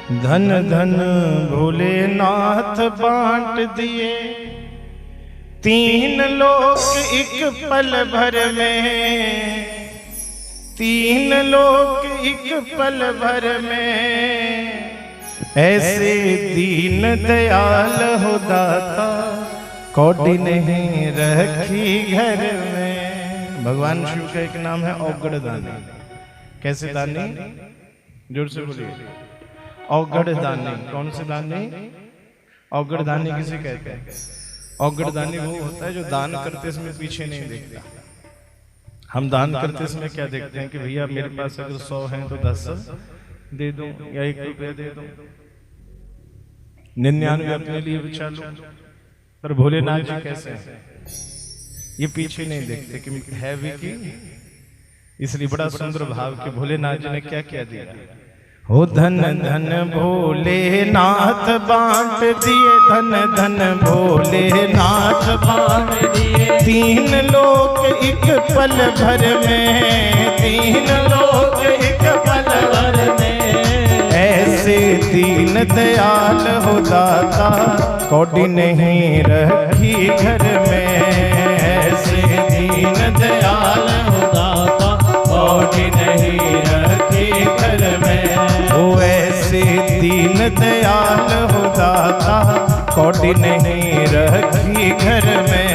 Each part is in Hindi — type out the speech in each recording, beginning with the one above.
धन धन भोलेनाथ बांट दिए तीन लोक एक पल भर में, तीन लोक एक पल भर में। ऐसे दीन दयाल हो दाता कौड़ी नहीं रखी घर में। भगवान शिव का एक नाम है औगड़ दानी। कैसे दानी? जोर से बोलिए। औगड़ दानी। कौन से दानी? औगड़ दानी किसे कहते हैं? औगड़ दानी वो होता है जो दान करते समय पीछे नहीं देखता। हम दान करते समय क्या देखते हैं कि भैया मेरे पास अगर 100 हैं तो 10 दे दूं या 1 रुपया दे दूं, 99 अपने लिए बचा लूं। पर भोलेनाथ जी कैसे हैं? ये पीछे नहीं देखते कि है भी कि, इसलिए बड़ा सुंदर भाव कि भोलेनाथ जी ने क्या क्या दिया। हो धन धन भोलेनाथ बांट दिए, धन धन भोलेनाथ बांट दिए तीन लोक एक पल भर में, तीन लोक एक पल भर में। ऐसे दीन दयाल हो दाता कौड़ी नहीं रखी घर में। ऐसे दीन दयाल हो दाता कौड़ी नहीं रखी घर में। वो ऐसे दीन दयाल हो दाता कौड़ी नहीं रखी घर में।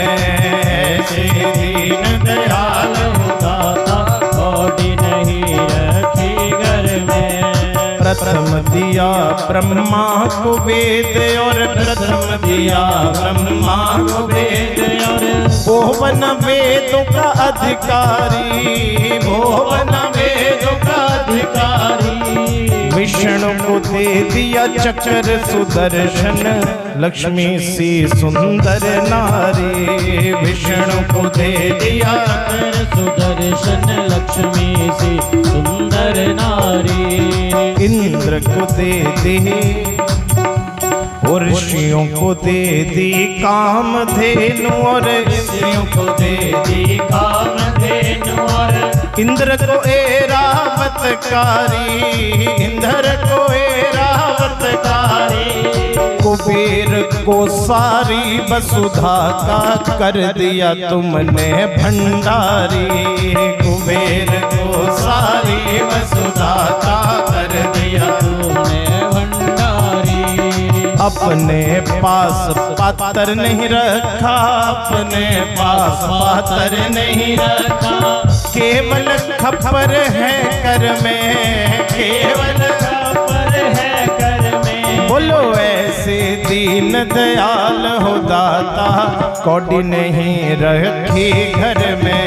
ऐसे दीन दयाल हो दाता कौड़ी नहीं रखी घर में। प्रथम दिया ब्रह्मा को वेद और प्रथम दिया ब्रह्मा को वेद और भुवन वेदों का अधिकारी, भुवन वेदों का अधिकारी। विष्णु को दे दिया चक्र सुदर्शन, लक्ष्मी सी सुंदर नारी। विष्णु को दे दिया चक्र सुदर्शन, लक्ष्मी सी सुंदर नारी। इंद्र को दे दी और ऋषियों को दे दी कामधेनु, और ऋषियों को दे दी कामधेनु। और इंद्र को ऐरावतकारी, इंद्र को ऐरावतकारी। कुबेर को सारी वसुधा का कर दिया तुमने भंडारी। कुबेर को सारी वसुधा का कर दिया तुमने भंडारी। अपने पास पात्र नहीं रखा, अपने पास पात्र नहीं रखा। केवल खप्पर है कर में, केवल खप्पर है कर में। बोलो ऐसे दीन दयाल हो दाता कौड़ी नहीं रखी घर में।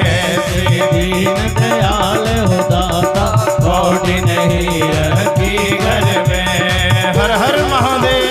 ऐसे दीन दयाल हो दाता कौड़ी नहीं रखी घर में। हर हर महादेव।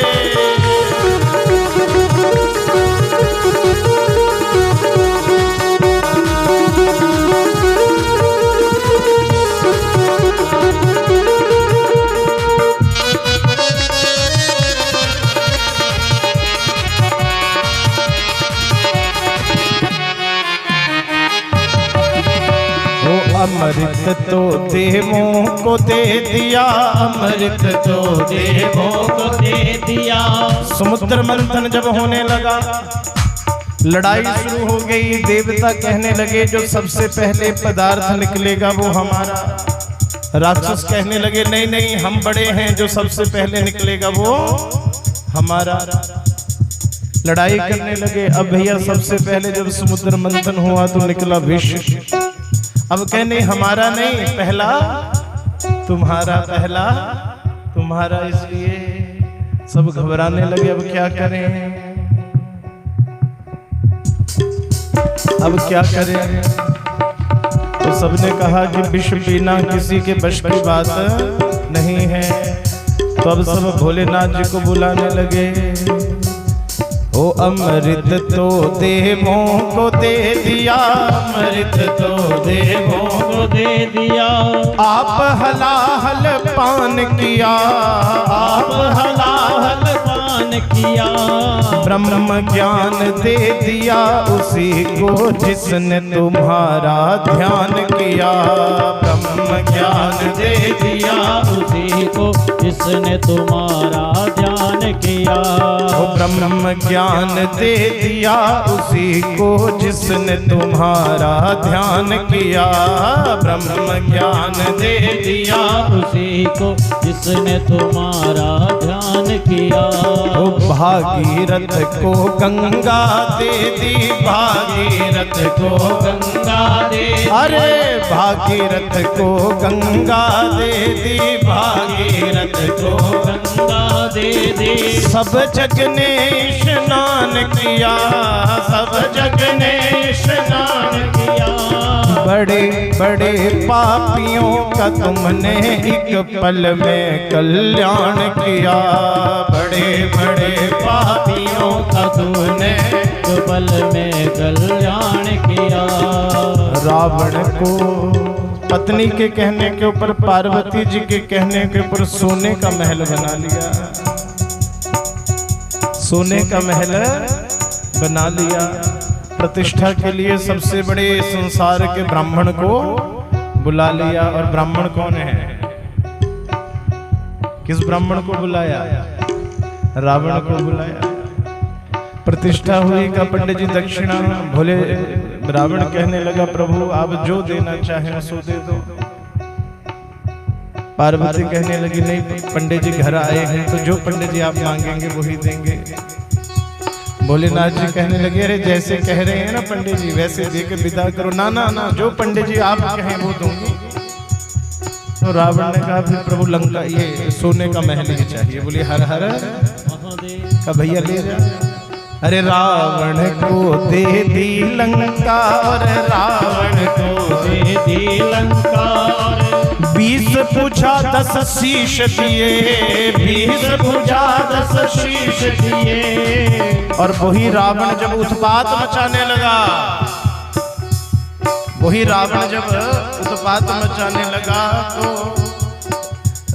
अमृत तो देवों को दे दिया, अमृत तो देवों को दे दिया। समुद्र मंथन जब होने लगा, लड़ाई शुरू हो गई। देवता कहने लगे जो सबसे पहले पदार्थ निकलेगा वो हमारा। राक्षस कहने लगे नहीं नहीं हम बड़े हैं, जो सबसे पहले निकलेगा वो हमारा। लड़ाई करने लगे। अब भैया सबसे पहले जब समुद्र मंथन हुआ तो निकला विष। अब कहने हमारा नहीं, पहला तुम्हारा, पहला तुम्हारा। इसलिए सब घबराने लगे। अब क्या करें, अब क्या करें? तो सबने कहा कि विष पीना किसी के बश की बात नहीं है। तो अब सब भोलेनाथ जी को बुलाने लगे। ओ अमृत तो देवों को दे दिया, अमृत तो देवों को दे दिया। आप हलाहल पान किया, आप हलाहल पान किया। ब्रह्म ज्ञान दे दिया उसी को जिसने तुम्हारा ध्यान किया। ब्रह्म ज्ञान दे दिया उसी को जिसने तुम्हारा ध्यान किया। ब्रह्म ज्ञान दे दिया उसी को जिसने तुम्हारा ध्यान किया। ब्रह्म ज्ञान दे दिया उसी को जिसने तुम्हारा ध्यान किया। भागीरथ को गंगा दे दी, भागीरथ को गंगा दे, अरे भागीरथ को गंगा दे दी, भागीरथ को गंगा दे दे। सब जग ने स्नान किया, सब जग ने स्नान किया। बड़े बड़े पापियों का तुमने एक पल में कल्याण किया। बड़े बड़े पापियों का तुमने एक पल में कल्याण किया। रावण को पत्नी के कहने के ऊपर, पार्वती जी के कहने के ऊपर सोने का महल बना लिया, सोने का महल बना लिया। प्रतिष्ठा के लिए सबसे बड़े संसार के ब्राह्मण को बुला लिया। और ब्राह्मण कौन है? किस ब्राह्मण को बुलाया? रावण को बुलाया। प्रतिष्ठा हुई का पंडित जी दक्षिणा भोले। रावण कहने लगा प्रभु आप जो देना चाहें सो दे दो। पार्वती कहने लगी नहीं, पंडित जी घर आए हैं तो जो पंडित जी आप मांगेंगे वही देंगे। भोलेनाथ जी कहने लगे अरे जैसे कह रहे हैं ना पंडित जी वैसे देकर विदा करो। ना ना ना, जो पंडित जी आप कहें वो दूंगी। तो रावण ने कहा फिर प्रभु लंका ये सोने का महल ही चाहिए। बोले हर हर का भैया ले जा। अरे रावण को दे दी लंका, और रावण को दे दी लंका। 20 भुजा 10 शीश दिए, 20 भुजा 10 शीश दिए। और वही रावण जब उत्पात मचाने लगा, वही रावण जब उत्पात मचाने लगा तो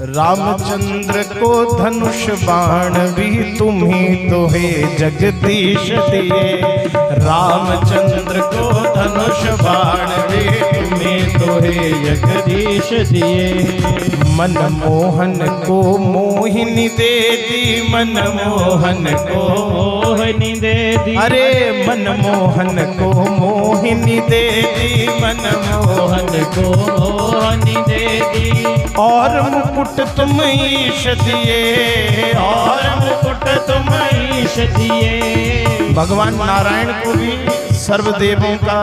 रामचंद्र को धनुष बाण भी तुम्ही तो हे जगदीश दिए। रामचंद्र को धनुष बाण भी तुम्ही तो हे जगदीश दिए। मनमोहन को मोहिनी दे दी, मनमोहन को मोहिनी दे दी। अरे मनमोहन को मोहिनी दे दी, मनमोहन को मोहिनी दे दी। और मुकुट तुम ईश दिए, और मुकुट तुम ईश दिए। भगवान नारायण को भी सर्वदेवों का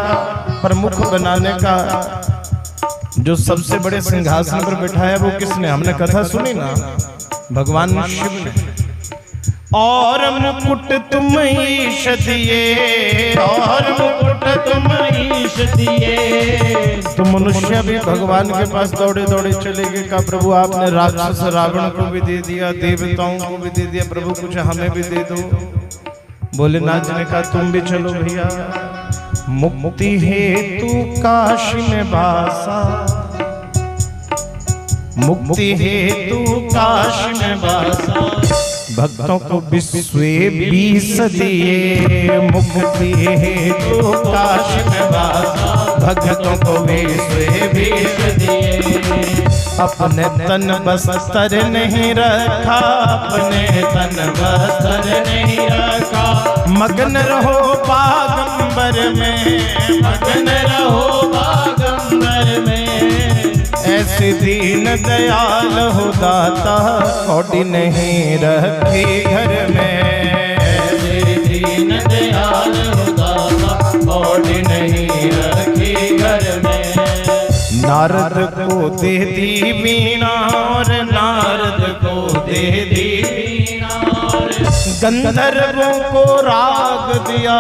प्रमुख बनाने का जो सबसे बड़े सिंहासन पर बैठाया वो किसने? हमने कथा सुनी ना, भगवान शिव ने। और मुकुट तुम ईश दिए, और मुकुट तुम ईश दिए। तो मनुष्य भी भगवान के पास दौड़े दौड़े चले गए। कहा प्रभु आपने राक्षस रावण को भी दे दिया, देवताओं को भी दे दिया, प्रभु कुछ हमें भी दे दो। भोलेनाथ जी ने कहा तुम भी चलो भैया। मुक्ति हेतु काशी में बासा, मुक्ति हेतु काशी में बासा। भक्तों को विश्वे 20 दिए, मुक्ति हेतु काशी में बासा। भक्तों को विश्वे 20 दिए। अपने तन बस्तर नहीं रखा, अपने तन बस्तर नहीं रखा। मगन रहो बागंबर में, मगन रहो बागंबर में। ऐसे दीन दयाल हो दाता, कौड़ी नहीं रखी घर में। ऐसे दीन दयाल हो दाता, कौड़ी नहीं रखी घर में। नारद को दे दी वीणा, और नारद को दे दी वीणा। गंधर्वों को राग दिया,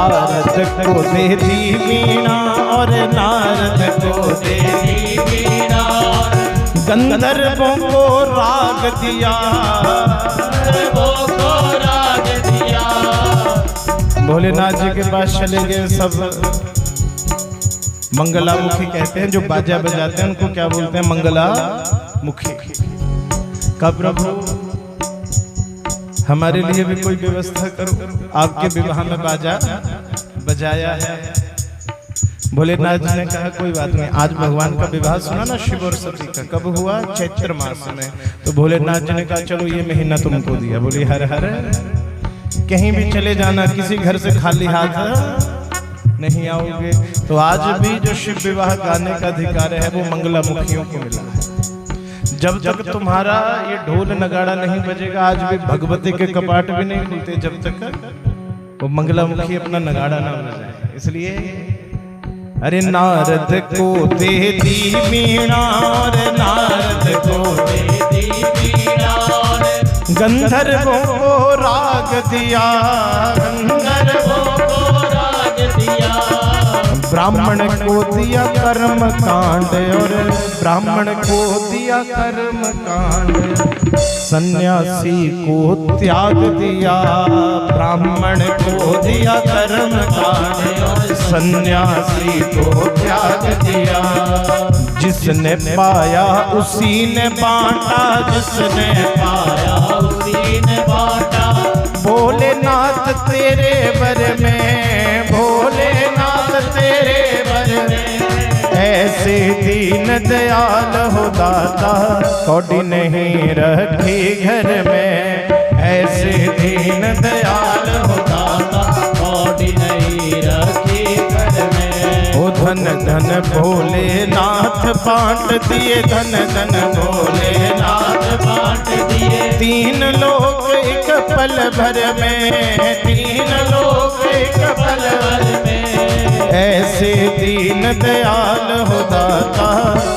नारद को दे दी वीणा और नारद को दे दी वीणा गंधर्वों को राग दिया, गंधर्वों को राग दिया। भोलेनाथ जी के पास चले गए सब। मंगलामुखी कहते हैं जो बाजा बजाते हैं उनको क्या बोलते हैं? मंगलामुखी। का प्रभु हमारे लिए भी कोई व्यवस्था करो, आपके विवाह में बाजा बजाया है। भोलेनाथ जी ने कहा कोई बात नहीं, आज भगवान का विवाह सुना ना शिव और सती का, कब हुआ? चैत्र मास में। तो भोलेनाथ जी ने कहा चलो ये महीना तुमको दिया। बोली हर हर, कहीं भी चले जाना, किसी घर से खाली हाथ नहीं आओगे। तो आज भी जो शिव विवाह गाने का अधिकार है वो मंगलामुखियों को मिला है। जब तक तुम्हारा ये ढोल नगाड़ा नहीं बजेगा, आज भी भगवती के कपाट भी नहीं खुलते जब तक वो मंगलामुखी अपना नगाड़ा ना बजाए। इसलिए अरे नारद को दे दी वीणा और नारद को दे दी वीणा, गंधर्वों को राग दिया, गंधर्वों को राग दिया। ब्राह्मण को दिया कर्म कांड और ब्राह्मण को दिया कर्म कांड, सन्यासी को त्याग दिया, ब्राह्मण को दिया कर्म कांड और सन्यासी को त्याग दिया। जिसने पाया उसी ने बांटा, जिसने पाया उसी ने बांटा। भोलेनाथ तेरे बर में, भोलेनाथ तेरे बर में, ऐसे दीन दयाल हो दाता, कौड़ी नहीं रखी घर में। ऐसे दीन दयाल हो दाता, कौड़ी नहीं रखी घर में। ओ धन धन भोलेनाथ बांट दिए, धन धन भोलेनाथ बांट दिए। तीन लोग एक पल भर में, तीन लोग एक पल भर में। ऐसे दीन दयाल हो दाता,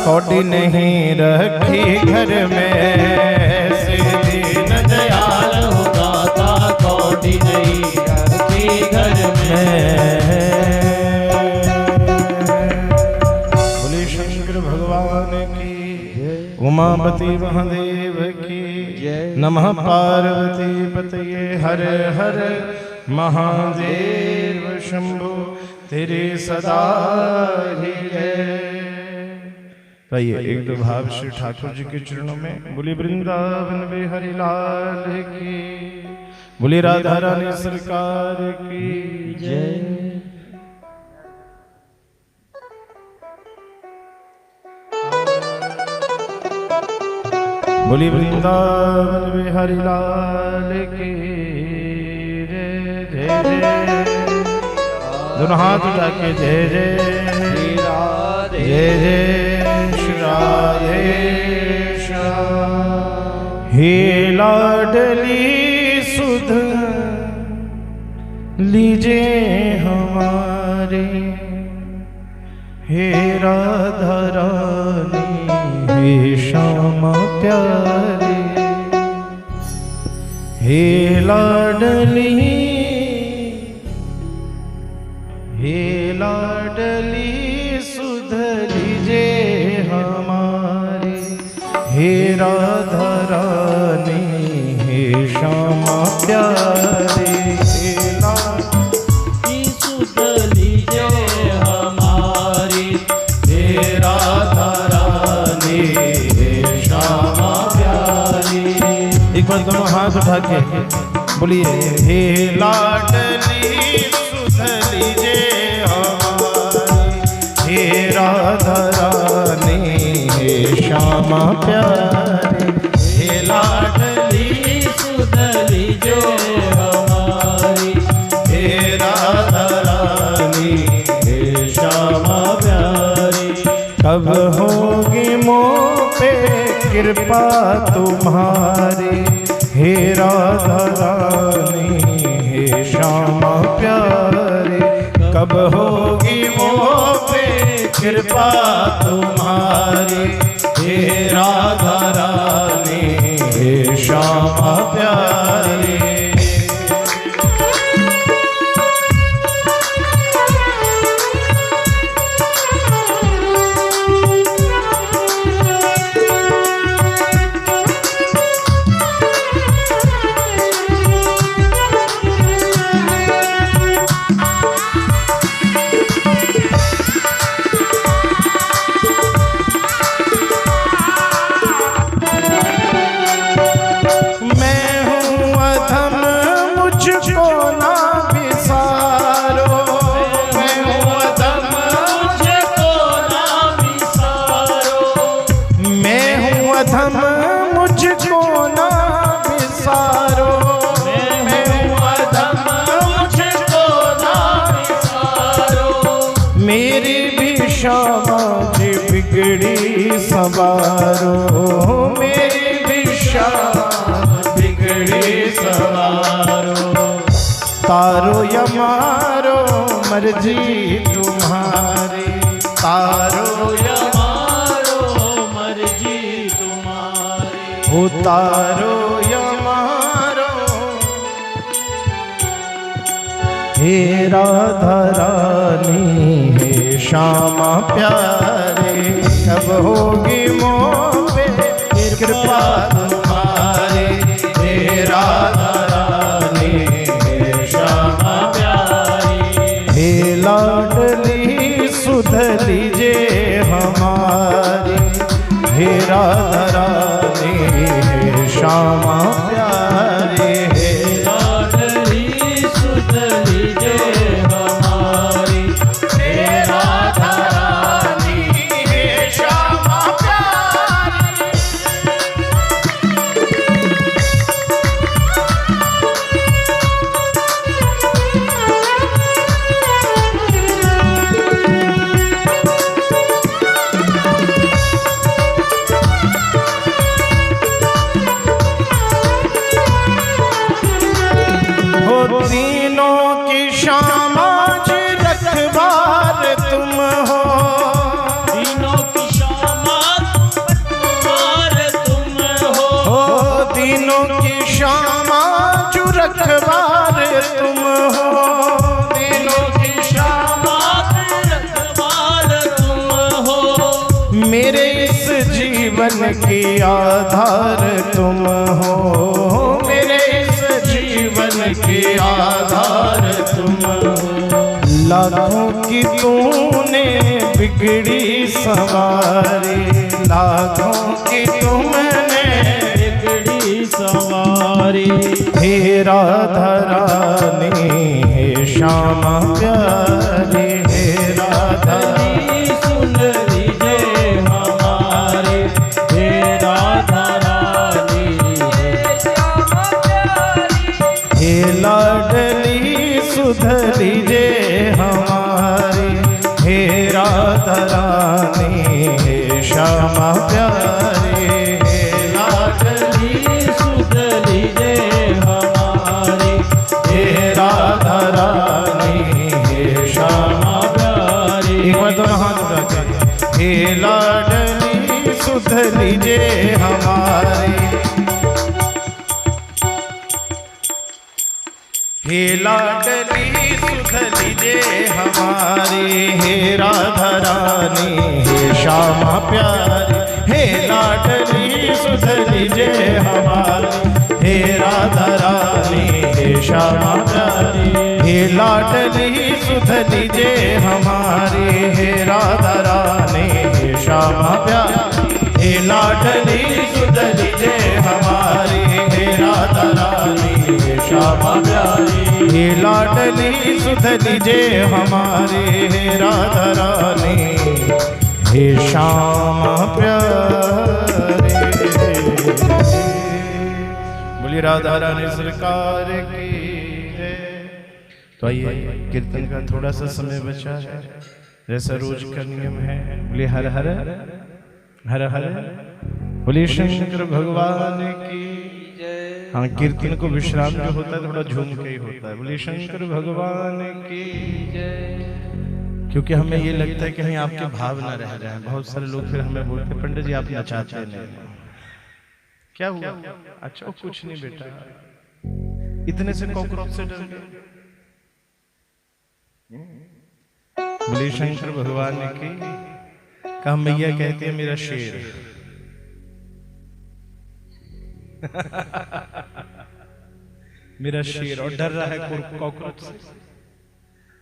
कौड़ी नहीं रखी घर में। ऐसे दीन दयाल हो दाता, कौड़ी नहीं रखी घर में। बोले शंकर भगवान की, उमापति महादेव की, नमः पार्वती पतये हर हर महादेव शंभो तेरे सदा ही जय। आइए एक दो भाव श्री ठाकुर जी के चरणों में। बोली वृंदावन बिहारी लाल की, बोली राधा रानी सरकार की जय। बोली वृंदावन बिहारी लाल की जय जय जय। दोनों हाथ उठा के जय जय श्री राधे, जय जय श्री राधे श्याम। हे लाडली सुध लीजे हमारे, हे राधा रानी हे श्यामा प्यारे। हे लाडली, हे लाडली सुध लीजे हमारे, हे राधा रानी हे श्यामा प्यारे। हे की सुध लीजे हमारी, हे राधा रानी हे श्यामा प्यारी। एक बार दोनों हाथ उठा के बोलिए, हे लाडली सुध लीजे हमारी, हे राधा रानी हे श्यामा प्यारी। हे लाडली सुध लीजे हमारी, हे राधा रानी हे श्यामा प्यारी। कब होगी मोह पे कृपा तुम्हारी, हे राधा रानी हे श्यामा प्यारे। कब होगी मोह पे कृपा तुम्हारी, हे राधा रानी हे श्यामा प्यारे। संवारो मेरी भी शाम बिगड़ी संवारो। तारो या मारो मर्जी तुम्हारी, तारो या हो तारो या मारो। हे राधा रानी हे श्यामा प्यारे, कब होगी मोह पे कृपा तुम्हारी। हे राधा रानी हे श्यामा प्यारी, हे लाडली सुध लीजिए हमारी। हे राधा रानी हे श्यामा प्यारे, हे लाडली सुध लीजिए हमारी। हे राधा रानी हे श्यामा प्यारे। तीनों की शामाज रखवार तुम हो, तीनों की शामाज रखवार तुम हो। तीनों की शामाज रखवार तुम हो, तीनों की शामाज रखवार तुम हो। मेरे इस जीवन की आधार तुम हो, मेरे जीवन के आधार तुम। लाखों की तूने बिगड़ी सवारी, लाखों की तुमने बिगड़ी सवारी। हे राधा रानी हे श्यामा प्यारी, हे राधा सुन लीजिए हमारी। हे राधा लाडली सुध लीजिए हमारी। हे राधा रानी हे श्यामा प्यारी, हे लाडली सुध लीजिए हमारी। हे राधा रानी हे श्यामा प्यारी। एक बार दोनों हाथ उठा के, हे लाडली सुध लीजिए हमारी। हे लाडली सुध लीजिए हमारी। हे राधा रानी हे श्यामा प्यारी, हे लाडली सुध लीजिए हमारी। हे राधा रानी हे श्यामा प्यारी, हे लाडली सुध लीजिए हमारी। हे राधा रानी हे श्यामा प्यारी, हे लाडली सुध लीजिए हमारी। हे राधा रानी हे श्यामा प्यारी, हे लाडली सुध लीजिए हमारे। हे राधा रानी हे श्यामा प्यारे। बोलिए राधा रानी सरकार की जय। तो आइए कीर्तन का थोड़ा सा समय बचा है, जैसा रोज का नियम है। बोलिए हर हर हर हर, बोलिए शंकर भगवान की। हाँ, कीर्तन को विश्राम जो होता है थोड़ा झूम के ही होता है। बोलिए शंकर भगवान की जय। क्योंकि हमें ये लगता है कि कहीं आपके भाव ना रह जाए। बहुत सारे लोग फिर हमें बोलते पंडित जी आप नचाते नहीं, क्या हुआ? अच्छा कुछ नहीं बेटा, इतने से कॉकरोच से डर गए। बोलिए शंकर भगवान की। कहा मैया कहती है मेरा शेर मेरा शेर, और डर रहा है कॉकरोच से।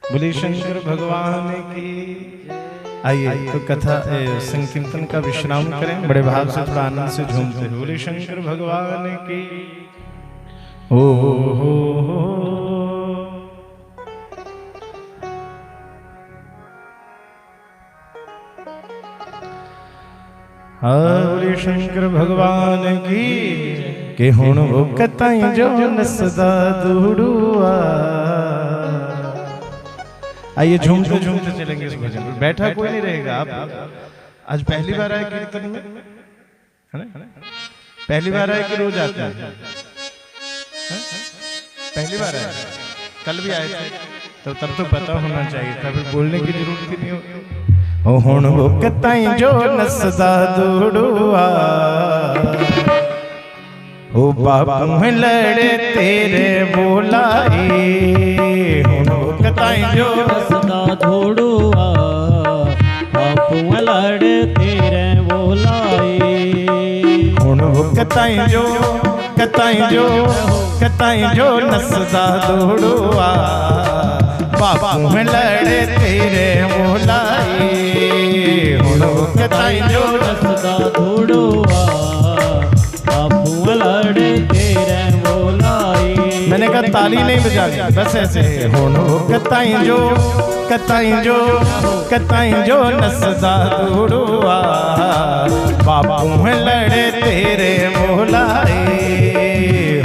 बोलिए शंकर भगवान की। आइए तो कथा संकीर्तन का विश्राम करें, बड़े भाव से थोड़ा आनंद से झूमते हैं। बोलिए शंकर भगवान की। ओ हो बोलिए शंकर भगवान की। के हुण वो कताई जो न सदा दूड़ुआ। आइए झूमते झूमते चलेंगे इस भजन में। बैठा कोई नहीं रहेगा, आज पहली बार आए कीर्तन में, है ना? पहली बार आए कि रोज आते हैं? पहली बार आए, कल भी आए थे, तो तब तो पता होना चाहिए था, फिर बोलने की जरूरत ही नहीं होती। ओ हुण वो कताई जो नसदा दूड़ुआ, ओ बापू में लड़े तेरे बोलाई, हुण वो कताई जो नसदा दूड़ुआ, बापू में लड़े तेरे बोलाई, हुण वो कताई जो नसदा दूड़ुआ, बापू में लड़े तेरे बोलाई, हुण वो कताई जो नसदा दूड़ुआ, बापू में लड़े तेरे बोलाई। मैंने कहा ताली नहीं बजानी, बस ऐसे हुण वो कताई जो नसदा दूड़ुआ, बापू में लड़े तेरे बोलाई,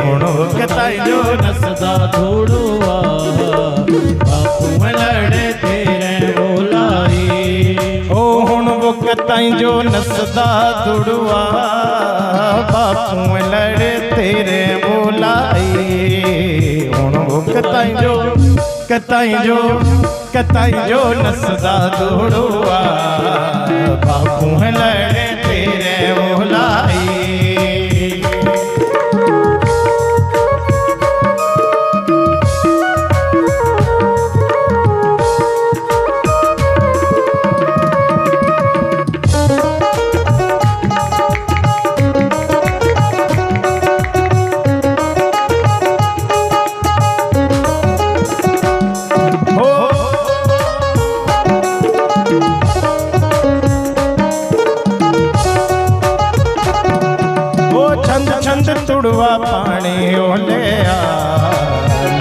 हुण वो कताई जो नसदा दूड़ुआ, बापू में लड़े तेरे बोलाई। ओ हुण वो कताई जो नसदा दूड़ुआ, बापू में लड़े तेरे बोलाई, हुण वो कताई जो नसदा दूड़ुआ, बापू में लड़े तेरे बोलाई। तुड़वा पानी ओलिया,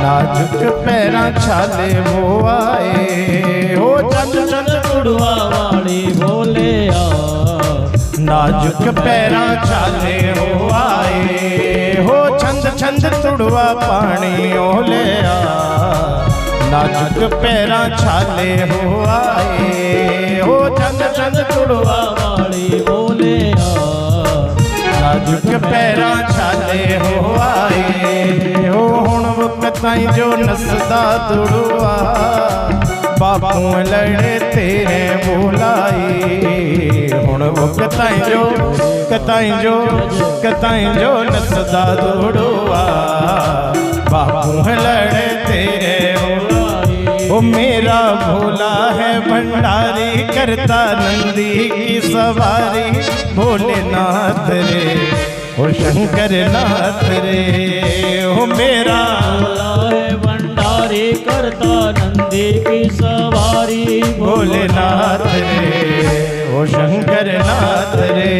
नाजुक पैरा छाले वो आए, हो चंद तुड़वा वाली बोलिया, नाजुक पैरा छाले वो आए, हो छंद तुड़वा पानी ओलिया, नाजुक पैरा छाले हो आए, हो चंद तुड़वा वाली बोलिया, नाजुक पैरा छाले हो आए, हो हुण वो कताई जो नसदा दूड़ुआ, बापू लड़े तेरे बोलाई, हुण वो कताई जो नसदा दूड़ुआ, बापू लड़े तेरे बोलाई। ओ मेरा भोला है भंडारी, करता नंदी की सवारी, भोलेनाथ रे ओ शंकर नाथ रे, ओ मेरा भोला है भंडारी, करता नंदी की सवारी, भोलेनाथ रे ओ शंकर नाथ रे,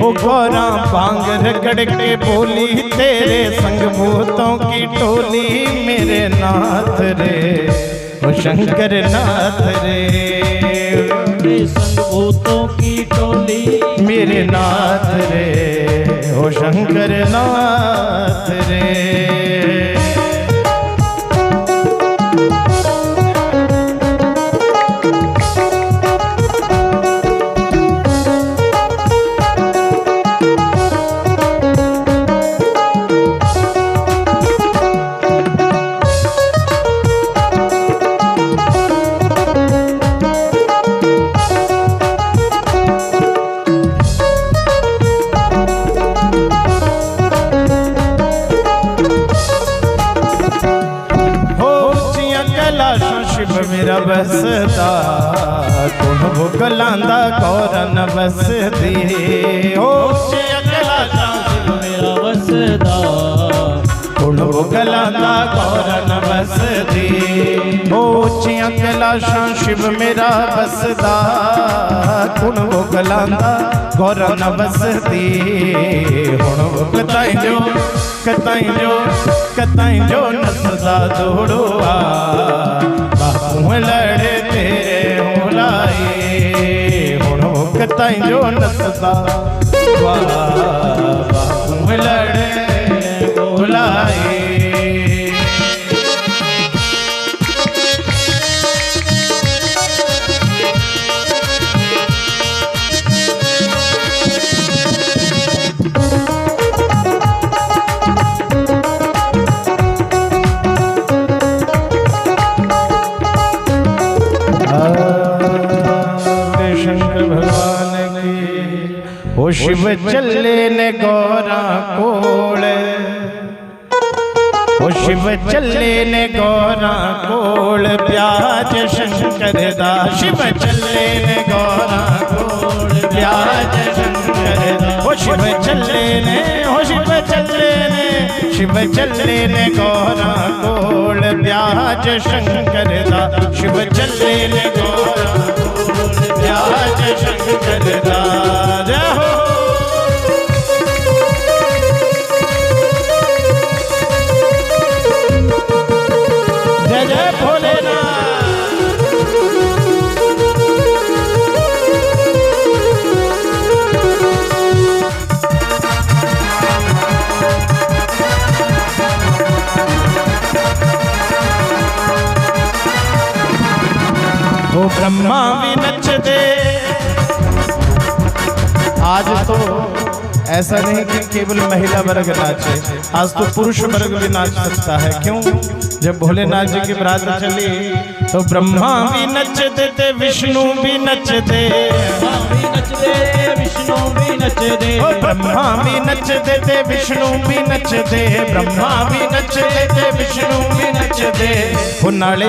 ओ गौरा बांग रगड़ के बोली, तेरे संग भूतों की टोली, मेरे नाथ रे ओ शंकर नाथ रे, संग भूतों की टोली, मेरे नाथ रे ओ शंकर नाथ रे। मेरा बसदा कुण वो गलांदा गौरन बसदी, ओ अगला मेरा बसदा कुण वो गलांदा गौरन बसदी, ओ कैलाशां शिव मेरा बसदा, कुण वो गलांदा गौरन बसदी, हुण वो कताई जो नसदा दूड़ुआ, बापू लड़े तेरे होलाई, हुण वो कताई जो नसदा, बापू लड़े होलाई। शिव चले ने गौरा कोल, ओ शिव चले ने गौरा कोल ब्याज शंकर दा। शिव चले ने गौरा कोल ब्याज शंकर दा। ओ शिव चले ने, ओ शिव चले ने, शिव चले ने गौरा कोल ब्याज शंकर दा। शिव चले ने गौरा कोल ब्याज शंकर दा। जय हो जय जय भोलेनाथ। वो ब्रह्मा भी नच दे। आज तो ऐसा नहीं कि केवल महिला वर्ग नाचे, आज तो पुरुष वर्ग भी नाच सकता है। क्यों? जब भोलेनाथ जी की बारात चली तो ब्रह्मा भी नच देते, विष्णु भी नच दे, विष्णु भी नच दे, ब्रह्मा भी नच देते, विष्णु भी नच दे, ब्रह्मा भी नच देते, विष्णु भी नच दे। नाले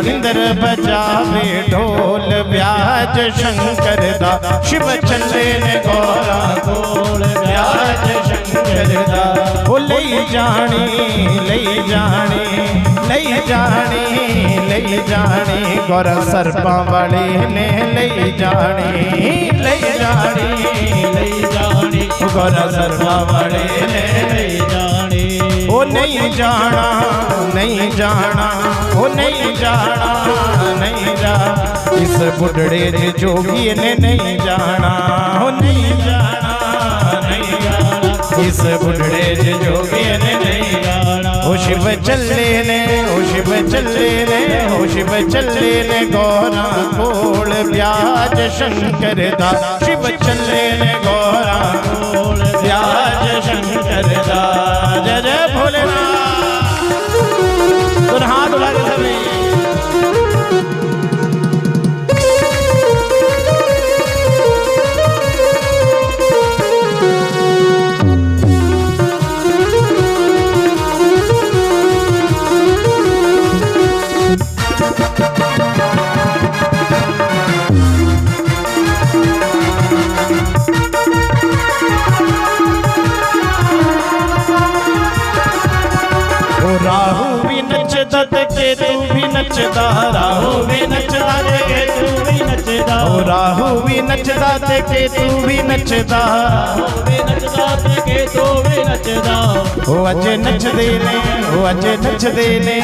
इंद्र बजावे ढोल ब्याज शंकर दा। शिव चले ने गौरा कोल ब्याज शंकर दा। ओ लई जानी लई जानी लई जानी लई जानी, गौरा सरपां वाले ने लई जानी लई जानी लई जानी, गौरा सरपां वाले ने लई जानी। ओ नहीं जाना नहीं जाना, ओ नहीं जाना नहीं जा, इस बुढ़ड़े जे जोगी ने नहीं जाना, ओ नहीं जाना नहीं जाना, इस बुढ़ड़े जे जोगी ने नहीं जाना। ओ शिव चले ने, ओ शिव चले ने, ओ शिव चले ने गौरा कोल ब्याज शंकर दा। शिव चले ने गौरा कोल ब्याज शंकर दा। जय जय भोलेनाथ। तो हाथ उठा के सभी राहु भी नचदा ते केतु भी नचदा, राहु भी नचदा ते केतु भी नचदा, ओ राहु भी नचदा ते केतु भी नचदा, राहु भी नचदा ते केतु भी नचदा। ओ अज नचदे ने, ओ अज नचदे ने,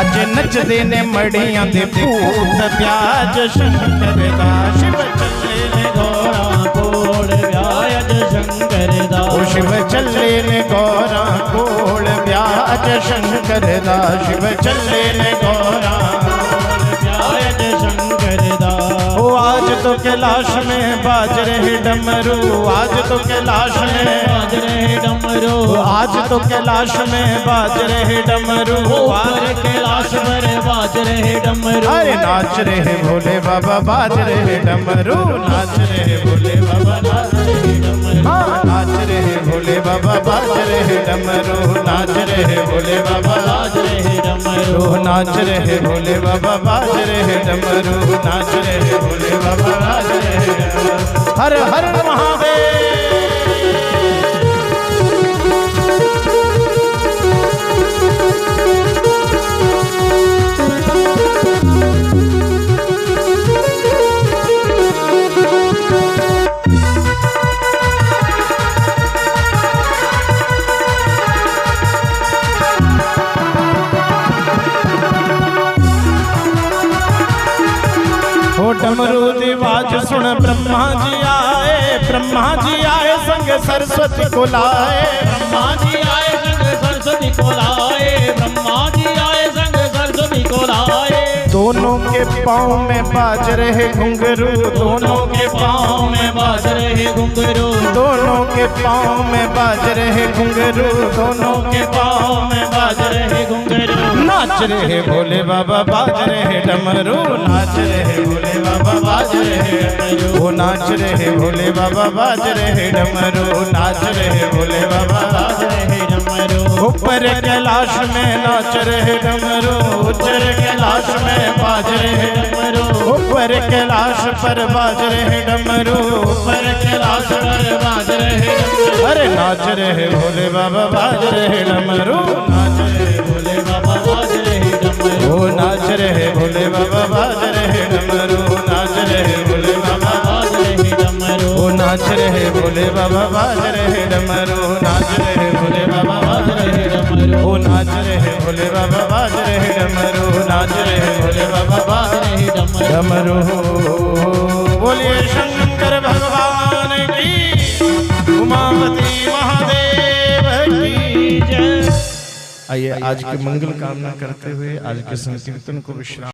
अज नचदे ने मड़ियां दे भूत ब्याज शंकर दा। शिव चले ने गौरा कोल ब्याज शंकर दा। ओ शिव चले ने गौरा कोल ब्याज शंकर दा। शिव चले ने गौरा कोल ब्याज शंकर दा। ओ आज तो कैलाश में बाज रहे डमरू, आज तो कैलाश में बाज रहे डमरू, आज तो कैलाश में बाज रहे डमरू, ऊपर कैलाश पर बाज रहे डमरू। अरे नाच रहे भोले बाबा बाज रहे डमरू, नाच रहे भोले बाबा नाच रहे डमरू, हाँ नाच रहे भोले बाबा बाज रहे डमरू, नाच रहे भोले बाबा बाज रहे डमरू, नाच रहे भोले बाबा बाज रहे डमरू, नाच रहे भोले बाबा बाज रहे डमरू। हर हर महादेव। डमरू दी आवाज सुन ब्रह्मा जी आए, ब्रह्मा जी आए संग सरस्वती को लाए, ब्रह्मा जी आए संग सरस्वती को लाए, ब्रह्मा जी आए संग सरस्वती को लाए। दोनों के पाँव में बाज रहे घुंघरू, दोनों के पाँव में बाज रहे घुंघरू, दोनों के पाँव में बाज रहे घुंघरू, दोनों के पाँव में बाज बाज रहे घुंघरू नाच रहे भोले बाबा बाज रहे डमरू नाच रहे भोले बाबा बाज रहे डमरू वो नाच रहे भोले बाबा बाज रहे डमरू नाच रहे भोले बाबा बाज रहे डमरू ऊपर कैलाश में नाच रहे डमरू उच्चर कैलाश में बाज रहे डमरू ऊपर कैलाश पर बाज रहे डमरू ऊपर कैलाश पर बाज रहे डमरू अरे नाच रहे भोले बाबा बाज रहे डमरू नाच रहे भोले बाबा बाज रहे डमरू ओ नाच रहे भोले बाबा बाज रहे डमरू नाच रहे भोले बाबा बाज रहे डमरू ओ नाच रहे भोले बाबा बाज रहे डमरू नाच रहे भोले बाबा बाज रहे डमरू ओ नाच रहे भोले बाबा बाज रहे डमरू नाच रहे भोले बाबा बाज रहे डमरू बोलिए शंकर भगवान की उमापति महादेव की जय। आइए आज की मंगल कामना करते हुए आज के संकीर्तन को विश्राम